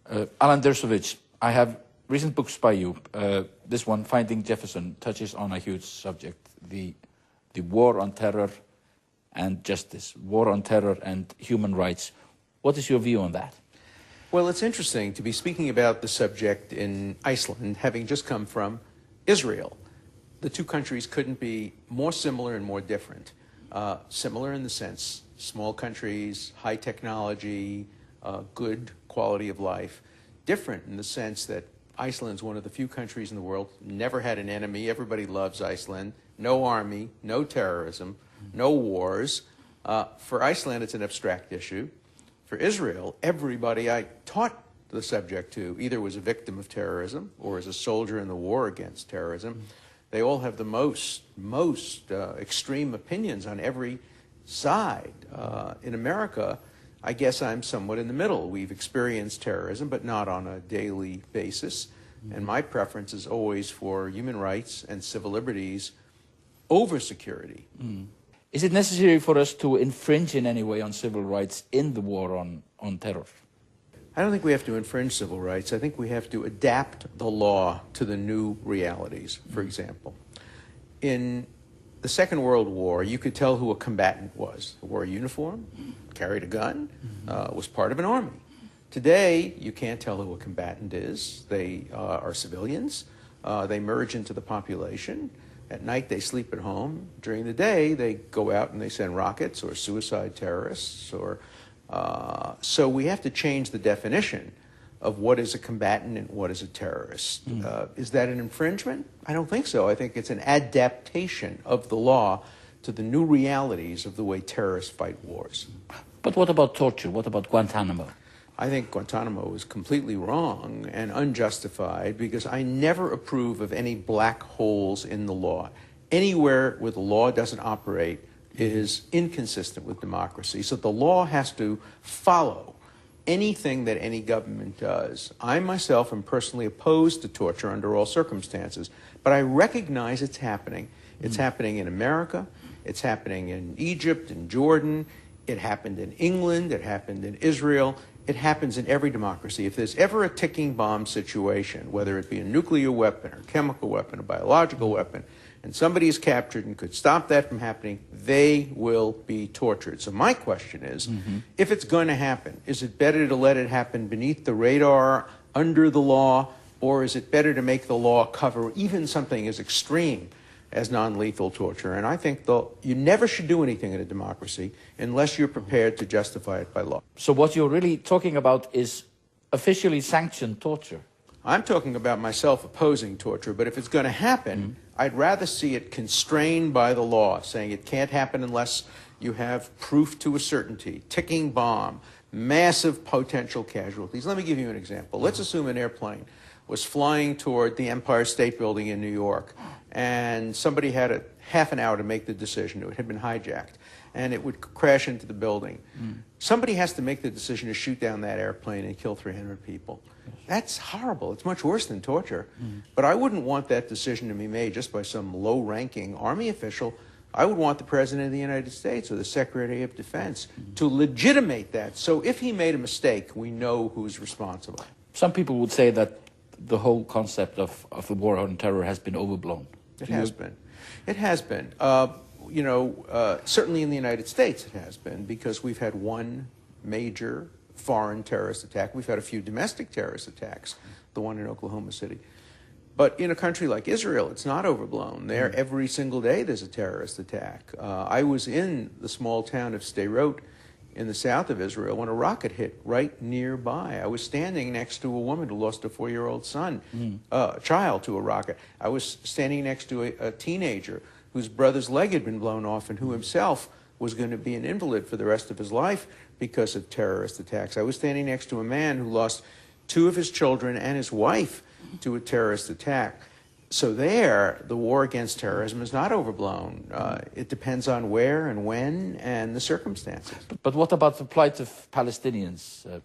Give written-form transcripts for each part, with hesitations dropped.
Alan Dershowitz, I have recent books by you. This one, Finding Jefferson, touches on a huge subject, the war on terror and justice, war on terror and human rights. What is your view on that? Well, it's interesting to be speaking about the subject in Iceland, having just come from Israel. The two countries couldn't be more similar and more different. Similar in the sense, small countries, high technology, good quality of life. Different in the sense that Iceland's one of the few countries in the world, never had an enemy, everybody loves Iceland, no army, no terrorism, no wars. For Iceland, it's an abstract issue. For Israel, everybody I taught the subject to either was a victim of terrorism or is a soldier in the war against terrorism. They all have the most extreme opinions on every side. In America, I guess I'm somewhat in the middle. We've experienced terrorism, but not on a daily basis. And my preference is always for human rights and civil liberties over security. Is it necessary for us to infringe in any way on civil rights in the war on terror? I don't think we have to infringe civil rights. I think we have to adapt the law to the new realities. For example, in the Second World War, you could tell who a combatant was. Wore a uniform, carried a gun, was part of an army. Today, you can't tell who a combatant is. They are civilians. They merge into the population. At night, they sleep at home. During the day, they go out and they send rockets or suicide terrorists. So we have to change the definition of what is a combatant and what is a terrorist. Is that an infringement? I don't think so. I think it's an adaptation of the law to the new realities of the way terrorists fight wars. But what about torture? What about Guantanamo? I think Guantanamo is completely wrong and unjustified because I never approve of any black holes in the law. Anywhere where the law doesn't operate is inconsistent with democracy. So the law has to follow anything that any government does. I myself am personally opposed to torture under all circumstances, but I recognize it's happening. It's happening in America. It's happening in Egypt and Jordan. It happened in England. It happened in Israel. It happens in every democracy. If there's ever a ticking bomb situation, whether it be a nuclear weapon or chemical weapon or biological weapon, and somebody is captured and could stop that from happening, they will be tortured. So my question is, if it's going to happen, is it better to let it happen beneath the radar, under the law, or is it better to make the law cover even something as extreme as non-lethal torture? And I think you never should do anything in a democracy unless you're prepared to justify it by law. So what you're really talking about is officially sanctioned torture? I'm talking about myself opposing torture, but if it's going to happen, I'd rather see it constrained by the law, saying it can't happen unless you have proof to a certainty, ticking bomb, massive potential casualties. Let me give you an example. Let's assume an airplane was flying toward the Empire State Building in New York, and somebody had half an hour to make the decision. It had been hijacked, and it would crash into the building. Somebody has to make the decision to shoot down that airplane and kill 300 people. That's horrible. It's much worse than torture. But I wouldn't want that decision to be made just by some low-ranking Army official. I would want the President of the United States or the Secretary of Defense to legitimate that. So if he made a mistake, we know who's responsible. Some people would say that the whole concept of the war on terror has been overblown. It has been. It has been. Certainly in the United States it has been, because we've had one major foreign terrorist attack. We've had a few domestic terrorist attacks, the one in Oklahoma City. But in a country like Israel, it's not overblown. There, every single day there's a terrorist attack. I was in the small town of Sderot in the south of Israel when a rocket hit right nearby. I was standing next to a woman who lost a 4-year-old son, a child, to a rocket. I was standing next to a teenager whose brother's leg had been blown off and who himself was going to be an invalid for the rest of his life because of terrorist attacks. I was standing next to a man who lost 2 of his children and his wife to a terrorist attack. So there, the war against terrorism is not overblown. It depends on where and when and the circumstances. But what about the plight of Palestinians?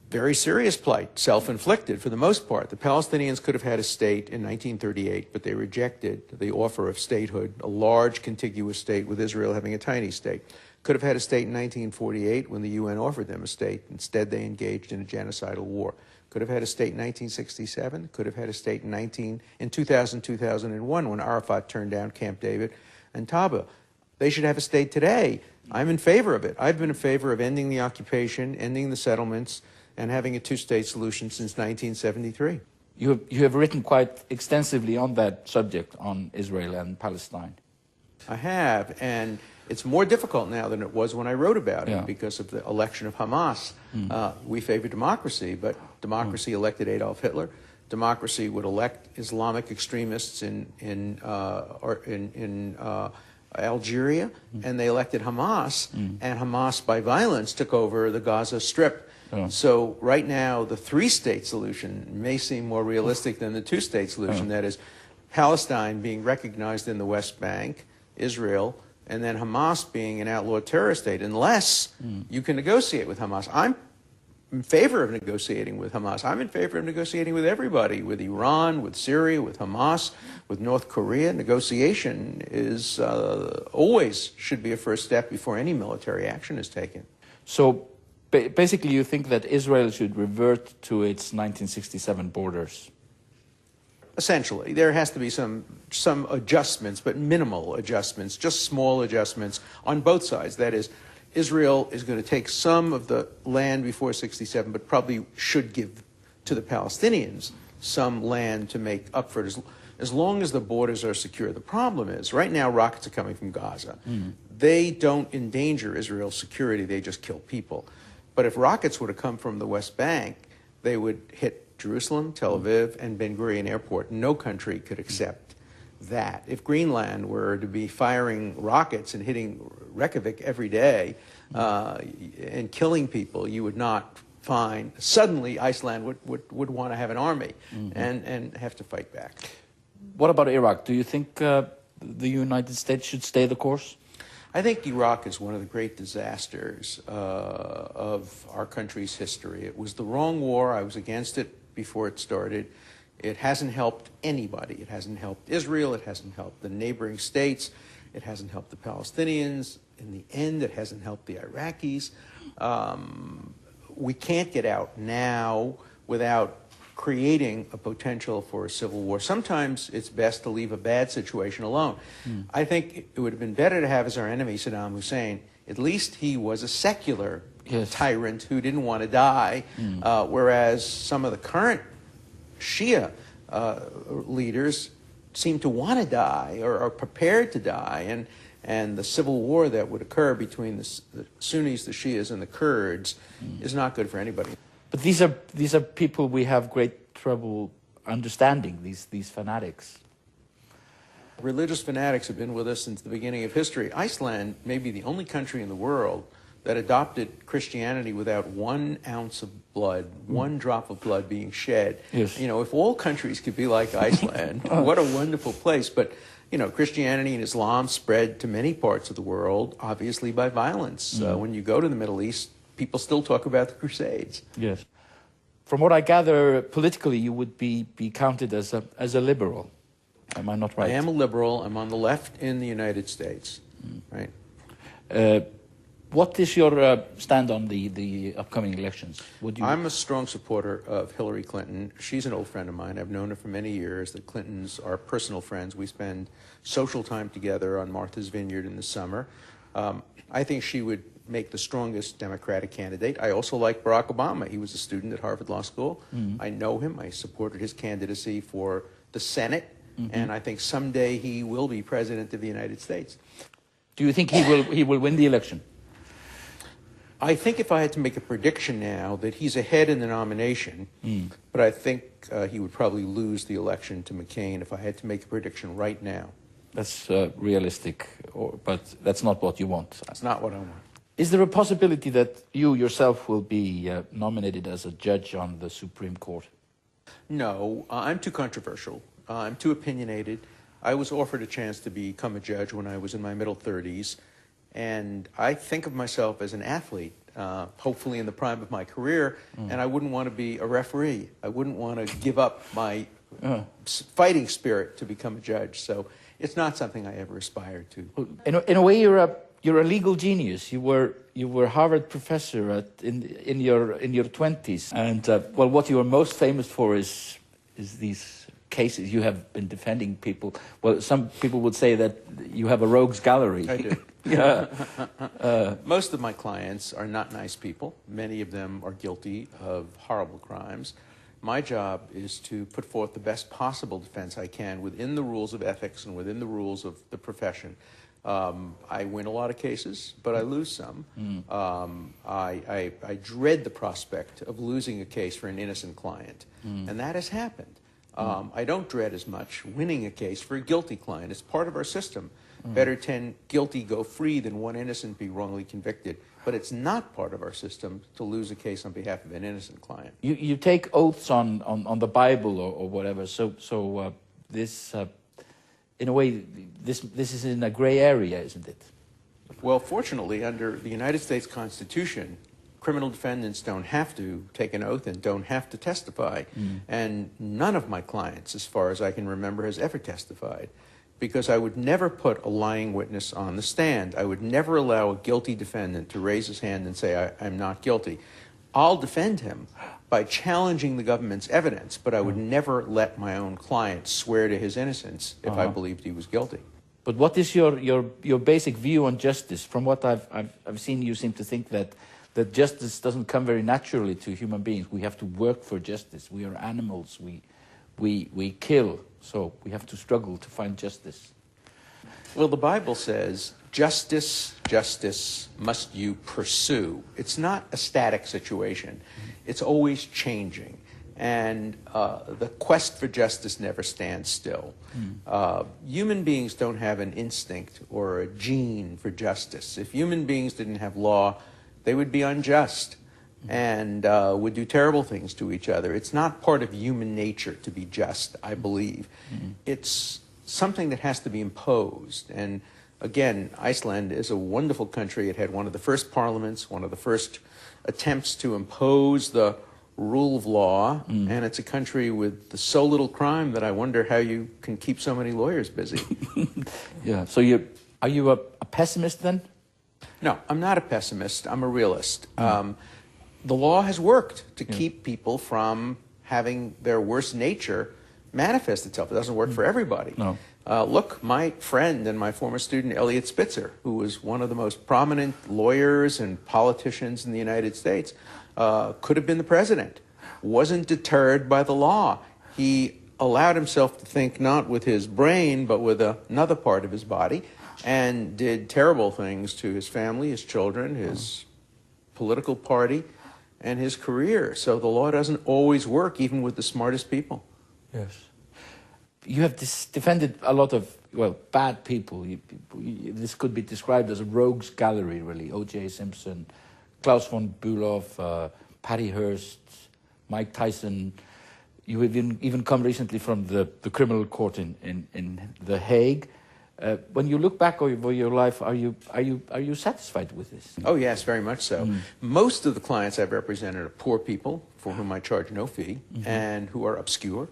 Very serious plight, self-inflicted for the most part. The Palestinians could have had a state in 1938, but they rejected the offer of statehood, a large contiguous state with Israel having a tiny state. Could have had a state in 1948 when the UN offered them a state. Instead, they engaged in a genocidal war. Could have had a state in 1967. Could have had a state in 2000, 2001 when Arafat turned down Camp David and Taba. They should have a state today. I'm in favor of it. I've been in favor of ending the occupation, ending the settlements, and having a two-state solution since 1973. You have written quite extensively on that subject, on Israel and Palestine. I have, and it's more difficult now than it was when I wrote about it because of the election of Hamas. We favor democracy, but democracy elected Adolf Hitler. Democracy would elect Islamic extremists in Algeria, and they elected Hamas, and Hamas, by violence, took over the Gaza Strip. So right now, the three-state solution may seem more realistic than the two-state solution. That is, Palestine being recognized in the West Bank, Israel, and then Hamas being an outlawed terrorist state, unless you can negotiate with Hamas. I'm in favor of negotiating with Hamas. I'm in favor of negotiating with everybody, with Iran, with Syria, with Hamas, with North Korea. Negotiation is always should be a first step before any military action is taken. So basically you think that Israel should revert to its 1967 borders? Essentially, there has to be some adjustments, but minimal adjustments, just small adjustments on both sides. That is, Israel is going to take some of the land before 67, but probably should give to the Palestinians some land to make up for it, as long as the borders are secure. The problem is, right now, rockets are coming from Gaza. They don't endanger Israel's security, they just kill people. But if rockets were to come from the West Bank, they would hit Jerusalem, Tel Aviv, and Ben Gurion Airport. No country could accept that. If Greenland were to be firing rockets and hitting Reykjavik every day and killing people, you would not find, suddenly Iceland would want to have an army and have to fight back. What about Iraq? Do you think the United States should stay the course? I think Iraq is one of the great disasters of our country's history. It was the wrong war. I was against it before it started. It hasn't helped anybody. It hasn't helped Israel. It hasn't helped the neighboring states. It hasn't helped the Palestinians. In the end, it hasn't helped the Iraqis. We can't get out now without creating a potential for a civil war. Sometimes it's best to leave a bad situation alone. I think it would have been better to have as our enemy Saddam Hussein. At least he was a secular tyrant who didn't want to die, whereas some of the current Shia leaders seem to want to die or are prepared to die, and the civil war that would occur between the Sunnis, the Shias, and the Kurds is not good for anybody. But these are people we have great trouble understanding, these fanatics. Religious fanatics have been with us since the beginning of history. Iceland may be the only country in the world that adopted Christianity without 1 ounce of blood, 1 drop of blood being shed. Yes. You know, if all countries could be like Iceland, what a wonderful place. But, you know, Christianity and Islam spread to many parts of the world, obviously by violence. When you go to the Middle East, people still talk about the Crusades. Yes. From what I gather, politically, you would be counted as a liberal. Am I not right? I am a liberal. I'm on the left in the United States. Right. What is your stand on the upcoming elections? I'm a strong supporter of Hillary Clinton. She's an old friend of mine. I've known her for many years. The Clintons are personal friends. We spend social time together on Martha's Vineyard in the summer. I think she would make the strongest Democratic candidate. I also like Barack Obama. He was a student at Harvard Law School. I know him. I supported his candidacy for the Senate, and I think someday he will be president of the United States. Do you think he will win the election? I think if I had to make a prediction now, that he's ahead in the nomination, but I think he would probably lose the election to McCain if I had to make a prediction right now. That's realistic, but that's not what you want. That's not what I want. Is there a possibility that you yourself will be nominated as a judge on the Supreme Court? No, I'm too controversial. I'm too opinionated. I was offered a chance to become a judge when I was in my middle 30s, and I think of myself as an athlete, hopefully in the prime of my career, and I wouldn't want to be a referee. I wouldn't want to give up my fighting spirit to become a judge, so it's not something I ever aspired to. In a way, you're you're a legal genius. You were Harvard professor in your 20s, and well, what you are most famous for is these cases. You have been defending people. Well, some people would say that you have a rogues gallery. I do. Yeah. Most of my clients are not nice people. Many of them are guilty of horrible crimes. My job is to put forth the best possible defense I can within the rules of ethics and within the rules of the profession. I win a lot of cases, but I lose some. I dread the prospect of losing a case for an innocent client, and that has happened. I don't dread as much winning a case for a guilty client. It's part of our system. Better 10 guilty go free than one innocent be wrongly convicted. But it's not part of our system to lose a case on behalf of an innocent client. You take oaths on the Bible or whatever. So this, in a way, this is in a gray area, isn't it? Well, fortunately, under the United States Constitution, criminal defendants don't have to take an oath and don't have to testify. And none of my clients, as far as I can remember, has ever testified. Because I would never put a lying witness on the stand. I would never allow a guilty defendant to raise his hand and say, I'm not guilty. I'll defend him by challenging the government's evidence, but I would never let my own client swear to his innocence if I believed he was guilty. But what is your basic view on justice? From what I've seen, you seem to think that justice doesn't come very naturally to human beings. We have to work for justice. We are animals. We kill. So we have to struggle to find justice. Well, the Bible says, justice, justice must you pursue. It's not a static situation. It's always changing. And the quest for justice never stands still. Human beings don't have an instinct or a gene for justice. If human beings didn't have law, they would be unjust and would do terrible things to each other. It's not part of human nature to be just, I believe. It's something that has to be imposed. And again, Iceland is a wonderful country. It had one of the first parliaments, one of the first attempts to impose the rule of law, and it's a country with so little crime that I wonder how you can keep so many lawyers busy. Yeah. So are you a pessimist then? No, I'm not a pessimist. I'm a realist. The law has worked to keep people from having their worst nature manifest itself. It doesn't work for everybody. No. Look, my friend and my former student, Elliot Spitzer, who was one of the most prominent lawyers and politicians in the United States, could have been the president, wasn't deterred by the law. He allowed himself to think not with his brain, but with another part of his body, and did terrible things to his family, his children, his political party, and his career. So the law doesn't always work, even with the smartest people. Yes. You have defended a lot of, well, bad people. This could be described as a rogues gallery, really. O.J. Simpson, Klaus von Bülow, Patty Hearst, Mike Tyson. You have even come recently from the criminal court in The Hague. When you look back over your life, are you satisfied with this? Oh yes, very much so. Most of the clients I've represented are poor people for whom I charge no fee and who are obscure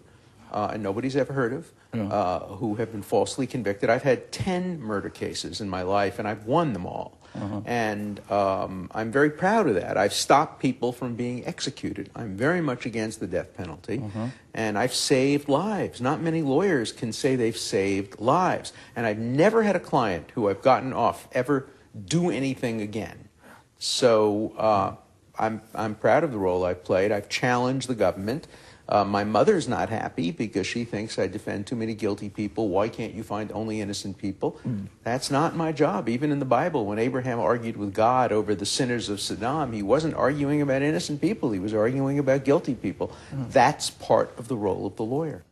and nobody's ever heard of, who have been falsely convicted. I've had 10 murder cases in my life and I've won them all. And I'm very proud of that. I've stopped people from being executed. I'm very much against the death penalty. And I've saved lives. Not many lawyers can say they've saved lives. And I've never had a client who I've gotten off ever do anything again. So I'm proud of the role I've played. I've challenged the government. My mother's not happy because she thinks I defend too many guilty people. Why can't you find only innocent people? That's not my job. Even in the Bible, when Abraham argued with God over the sinners of Sodom, he wasn't arguing about innocent people. He was arguing about guilty people. That's part of the role of the lawyer.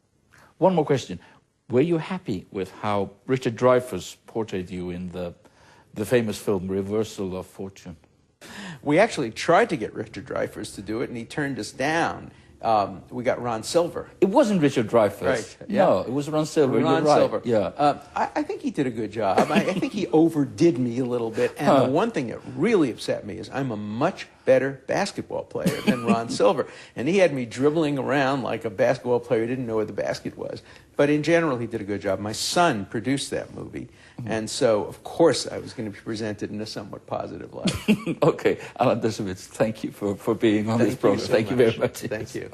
One more question. Were you happy with how Richard Dreyfuss portrayed you in the famous film Reversal of Fortune? We actually tried to get Richard Dreyfuss to do it, and he turned us down. We got Ron Silver. It wasn't Richard Dreyfuss. Right. Yeah. No, it was Ron Silver. Ron You're right. Silver. Yeah. I think he did a good job. I think he overdid me a little bit. And the one thing that really upset me is I'm a much better basketball player than Ron Silver. And he had me dribbling around like a basketball player who didn't know where the basket was. But in general, he did a good job. My son produced that movie. And so, of course, I was going to be presented in a somewhat positive light. Okay, Alan Dershowitz, thank you for being on this program. So thank you very much. Thank you.